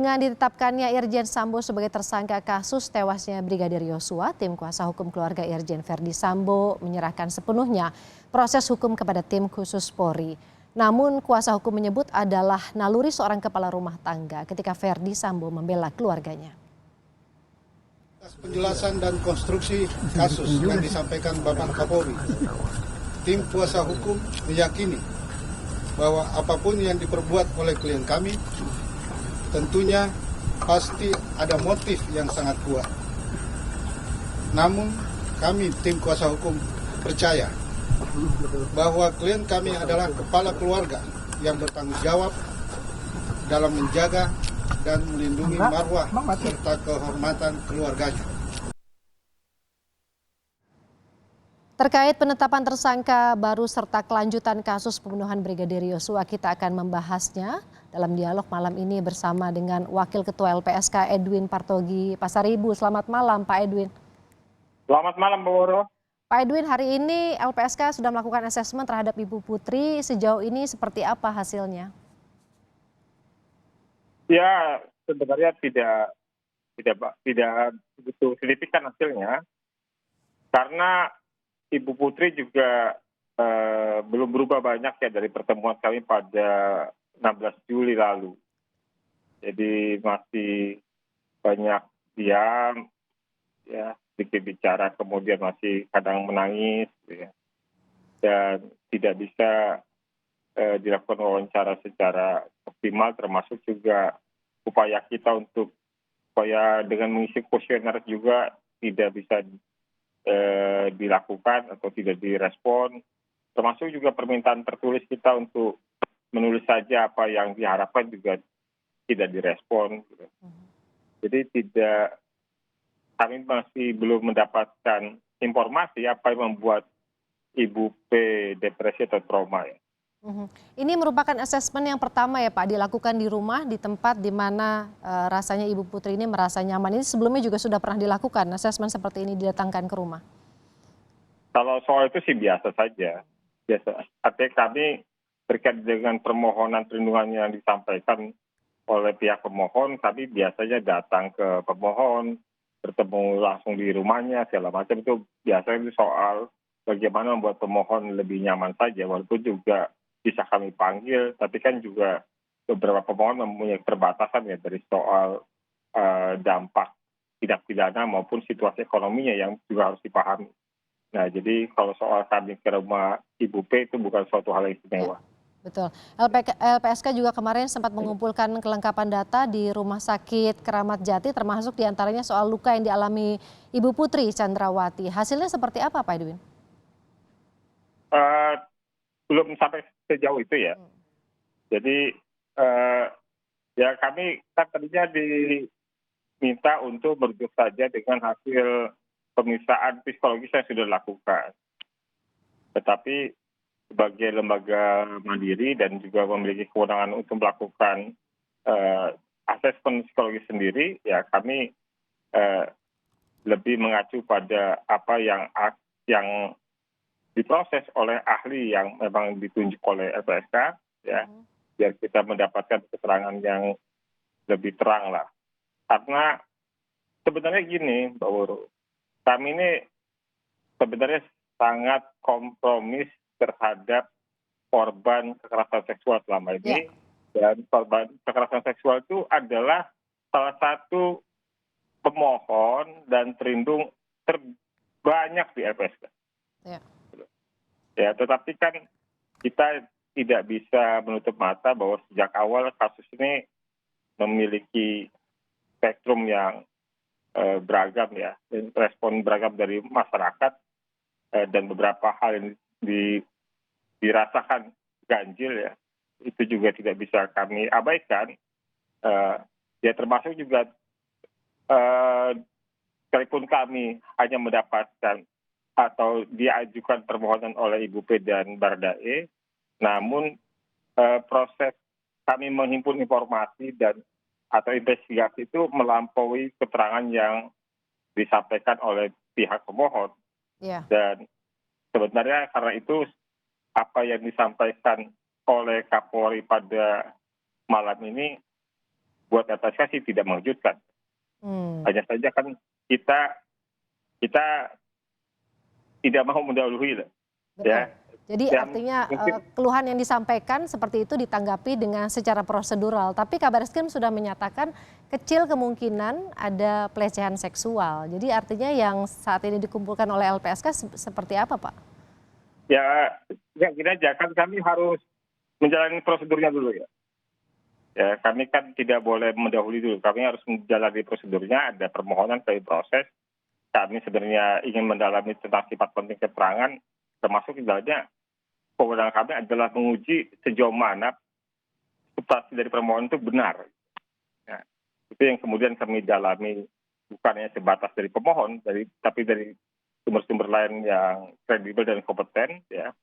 Dengan ditetapkannya Irjen Sambo sebagai tersangka kasus tewasnya Brigadir Yosua, tim kuasa hukum keluarga Irjen Verdi Sambo menyerahkan sepenuhnya proses hukum kepada tim khusus Polri. Namun kuasa hukum menyebut adalah naluri seorang kepala rumah tangga ketika Verdi Sambo membela keluarganya. Penjelasan dan konstruksi kasus yang disampaikan Bapak Kapolri, tim kuasa hukum meyakini bahwa apapun yang diperbuat oleh klien kami tentunya pasti ada motif yang sangat kuat. Namun kami tim kuasa hukum percaya bahwa klien kami adalah kepala keluarga yang bertanggung jawab dalam menjaga dan melindungi marwah serta kehormatan keluarganya. Terkait penetapan tersangka baru serta kelanjutan kasus pembunuhan Brigadir Yosua, kita akan membahasnya dalam dialog malam ini bersama dengan Wakil Ketua LPSK Edwin Partogi Pasaribu. Selamat malam Pak Edwin. Selamat malam Bu Woro. Pak Edwin, hari ini LPSK sudah melakukan asesmen terhadap Ibu Putri. Sejauh ini seperti apa hasilnya? Ya, sebenarnya tidak begitu signifikan hasilnya, karena Ibu Putri juga belum berubah banyak ya dari pertemuan kami pada 16 Juli lalu. Jadi masih banyak diam, ya, sedikit bicara, kemudian masih kadang menangis, ya, dan tidak bisa dilakukan wawancara secara optimal, termasuk juga upaya kita untuk supaya dengan mengisi kuesioner juga tidak bisa dilakukan atau tidak direspon, termasuk juga permintaan tertulis kita untuk menulis saja apa yang diharapkan juga tidak direspon. Jadi kami masih belum mendapatkan informasi apa yang membuat Ibu P depresi atau trauma ya. Ini merupakan asesmen yang pertama ya Pak, dilakukan di rumah, di tempat di mana rasanya Ibu Putri ini merasa nyaman. Ini sebelumnya juga sudah pernah dilakukan asesmen seperti ini, didatangkan ke rumah? Kalau soal itu sih biasa saja. Artinya kami terkait dengan permohonan perlindungan yang disampaikan oleh pihak pemohon, kami biasanya datang ke pemohon, bertemu langsung di rumahnya, segala macam. Itu biasanya itu soal bagaimana membuat pemohon lebih nyaman saja, walaupun juga bisa kami panggil, tapi kan juga beberapa pemohon mempunyai keterbatasan ya dari soal dampak tindak pidana maupun situasi ekonominya yang juga harus dipahami. Nah, jadi kalau soal kami ke rumah Ibu P itu bukan suatu hal yang istimewa. Betul. LPSK juga kemarin sempat mengumpulkan kelengkapan data di Rumah Sakit Keramat Jati, termasuk diantaranya soal luka yang dialami Ibu Putri Chandrawati. Hasilnya seperti apa Pak Edwin? Belum sampai sejauh itu ya. Jadi ya kami kan tadinya diminta untuk merujuk saja dengan hasil pemeriksaan psikologis yang sudah dilakukan. Tetapi sebagai lembaga mandiri dan juga memiliki kewenangan untuk melakukan asesmen psikologis sendiri, ya kami lebih mengacu pada apa yang diproses oleh ahli yang memang ditunjuk oleh LPSK, ya, biar kita mendapatkan keterangan yang lebih terang lah. Karena sebenarnya gini, Mbak Wuru, kami ini sebenarnya sangat kompromis terhadap korban kekerasan seksual selama ini, dan korban kekerasan seksual itu adalah salah satu pemohon dan terlindung terbanyak di LPSK. Ya, tetapi kan kita tidak bisa menutup mata bahwa sejak awal kasus ini memiliki spektrum yang beragam ya, dan respon beragam dari masyarakat, dan beberapa hal yang dirasakan ganjil ya, itu juga tidak bisa kami abaikan. Ya termasuk juga sekalipun kami hanya mendapatkan atau diajukan permohonan oleh Ibu P dan Baradae, namun proses kami menghimpun informasi dan atau investigasi itu melampaui keterangan yang disampaikan oleh pihak pemohon. Dan sebenarnya karena itu apa yang disampaikan oleh Kapolri pada malam ini buat LPSK sih tidak mengejutkan. Hanya saja kan kita tidak mau mendahului, Betul. ya. Jadi Dan artinya mungkin keluhan yang disampaikan seperti itu ditanggapi dengan secara prosedural. Tapi Kabareskrim sudah menyatakan kecil kemungkinan ada pelecehan seksual. Jadi artinya yang saat ini dikumpulkan oleh LPSK seperti apa, Pak? ya gini aja kan kami harus menjalani prosedurnya dulu ya. Ya, kami kan tidak boleh mendahului dulu. Kami harus menjalani prosedurnya, ada permohonan, kami proses. Kami sebenarnya ingin mendalami tentang sifat penting keterangan, termasuk di dalamnya kewenangan kami adalah menguji sejauh mana substansi dari permohonan itu benar. Ya, itu yang kemudian kami dalami, bukannya sebatas dari pemohon, tapi dari sumber-sumber lain yang kredibel dan kompeten. Ya,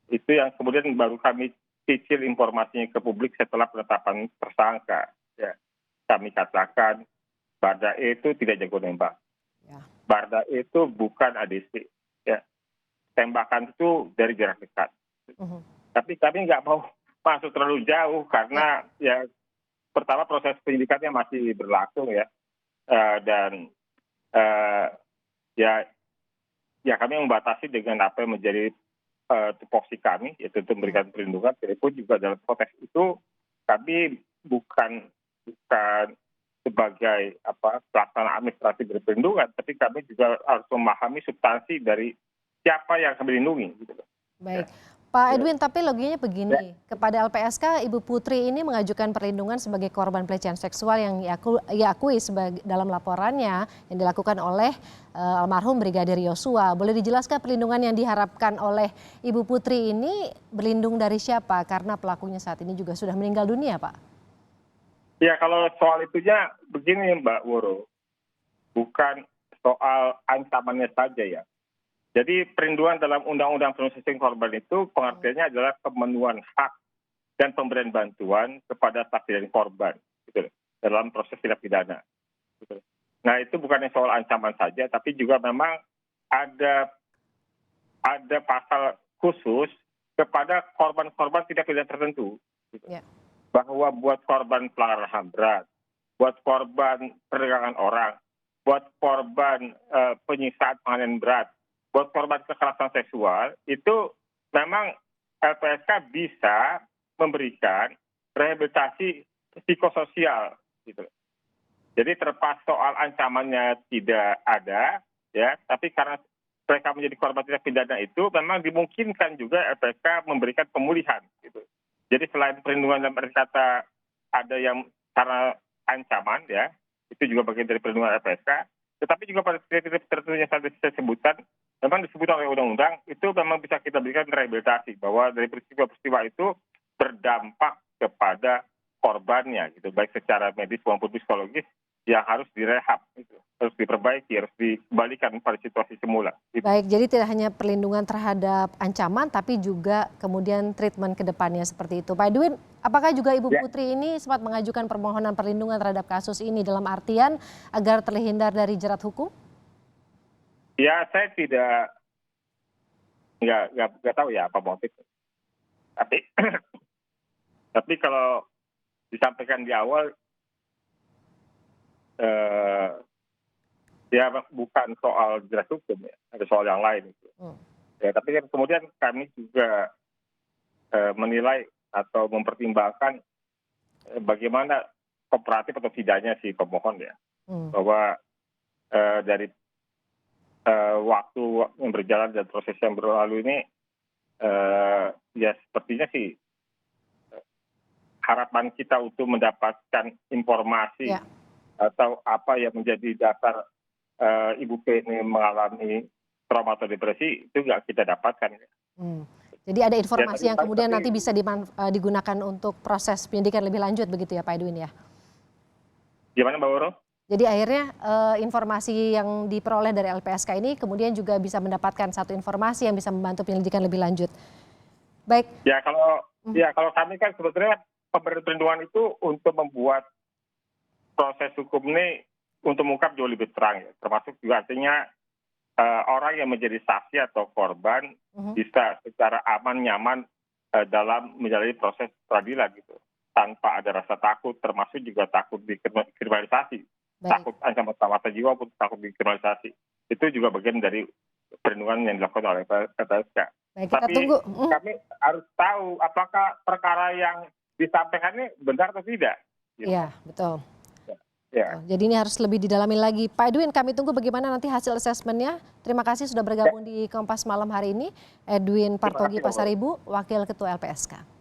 itu yang kemudian baru kami cicil informasinya ke publik setelah penetapan tersangka. Ya, kami katakan Baradae itu tidak jago nembak. Ya. Baradae itu bukan ADC. Ya, tembakan itu dari jarak dekat. Tapi kami nggak mau masuk terlalu jauh karena ya pertama proses penyidikannya masih berlangsung ya. Dan ya kami membatasi dengan apa yang menjadi tupoksi kami, yaitu untuk memberikan perlindungan. Telepon juga dalam proses itu kami bukan sebagai pelaksana administratif berperlindungan, tapi kami juga harus memahami substansi dari siapa yang kami lindungi. Gitu. Baik. Pak Edwin, tapi logikanya begini, kepada LPSK Ibu Putri ini mengajukan perlindungan sebagai korban pelecehan seksual yang diakui dalam laporannya yang dilakukan oleh almarhum Brigadir Yosua. Boleh dijelaskan perlindungan yang diharapkan oleh Ibu Putri ini berlindung dari siapa? Karena pelakunya saat ini juga sudah meninggal dunia, Pak. Ya, kalau soal itunya begini Mbak Woro, bukan soal ancamannya saja ya. Jadi perlindungan dalam Undang-Undang Perlindungan Saksi Korban itu pengertiannya adalah pemenuhan hak dan pemberian bantuan kepada saksi dan korban gitu, dalam proses tindak pidana. Gitu. Nah itu bukannya soal ancaman saja, tapi juga memang ada pasal khusus kepada korban-korban tindak pidana tertentu. Gitu. Yeah. Bahwa buat korban pelanggaran HAM berat, buat korban perdagangan orang, buat korban penyiksaan penganiayaan berat, buat korban kekerasan seksual, itu memang LPSK bisa memberikan rehabilitasi psikososial. Gitu. Jadi terlepas soal ancamannya tidak ada, ya, tapi karena mereka menjadi korban tindak pidana itu, memang dimungkinkan juga LPSK memberikan pemulihan. Gitu. Jadi selain perlindungan dalam kata ada yang karena ancaman, ya, itu juga bagian dari perlindungan LPSK, tetapi juga pada titik-titik tertentu yang saya sebutkan, memang disebut oleh undang-undang, itu memang bisa kita berikan rehabilitasi, bahwa dari peristiwa-peristiwa itu berdampak kepada korbannya, gitu, baik secara medis maupun psikologis, yang harus direhab, gitu, harus diperbaiki, harus dikembalikan pada situasi semula. Gitu. Baik, jadi tidak hanya perlindungan terhadap ancaman, tapi juga kemudian treatment ke depannya seperti itu. Pak Edwin, apakah juga Ibu Putri ini sempat mengajukan permohonan perlindungan terhadap kasus ini dalam artian agar terhindar dari jerat hukum? Ya, saya nggak tahu ya apa motif. Tapi kalau disampaikan di awal, ya bukan soal jerat hukum ya, ada soal yang lain. Ya, tapi kan kemudian kami juga menilai atau mempertimbangkan bagaimana kooperatif atau tidaknya si pemohon ya, bahwa dari waktu yang berjalan dan proses yang berlalu ini, ya sepertinya sih harapan kita untuk mendapatkan informasi atau apa yang menjadi dasar Ibu P ini mengalami trauma atau depresi itu nggak kita dapatkan. Jadi ada informasi yang kemudian nanti bisa digunakan untuk proses penyidikan lebih lanjut begitu ya Pak Edwin ya? Gimana Mbak Woro? Jadi akhirnya informasi yang diperoleh dari LPSK ini kemudian juga bisa mendapatkan satu informasi yang bisa membantu penyelidikan lebih lanjut. Baik. Ya kalau kami kan sebetulnya pemberian perlindungan itu untuk membuat proses hukum ini untuk mengungkap jauh lebih terang ya. Termasuk juga artinya orang yang menjadi saksi atau korban bisa secara aman nyaman dalam menjalani proses peradilan gitu. tanpa ada rasa takut, termasuk juga takut dikriminalisasi, Baik. takut ancaman mata jiwa pun takut dikriminalisasi. Itu juga bagian dari perlindungan yang dilakukan oleh LPSK. Baik, kita Tapi tunggu. kami harus tahu apakah perkara yang disampaikan ini benar atau tidak. Iya, betul. Ya. Jadi ini harus lebih didalami lagi. Pak Edwin, kami tunggu bagaimana nanti hasil asesmennya. Terima kasih sudah bergabung di Kompas Malam hari ini. Edwin Partogi kasih, Bapak. Pasaribu, Wakil Ketua LPSK.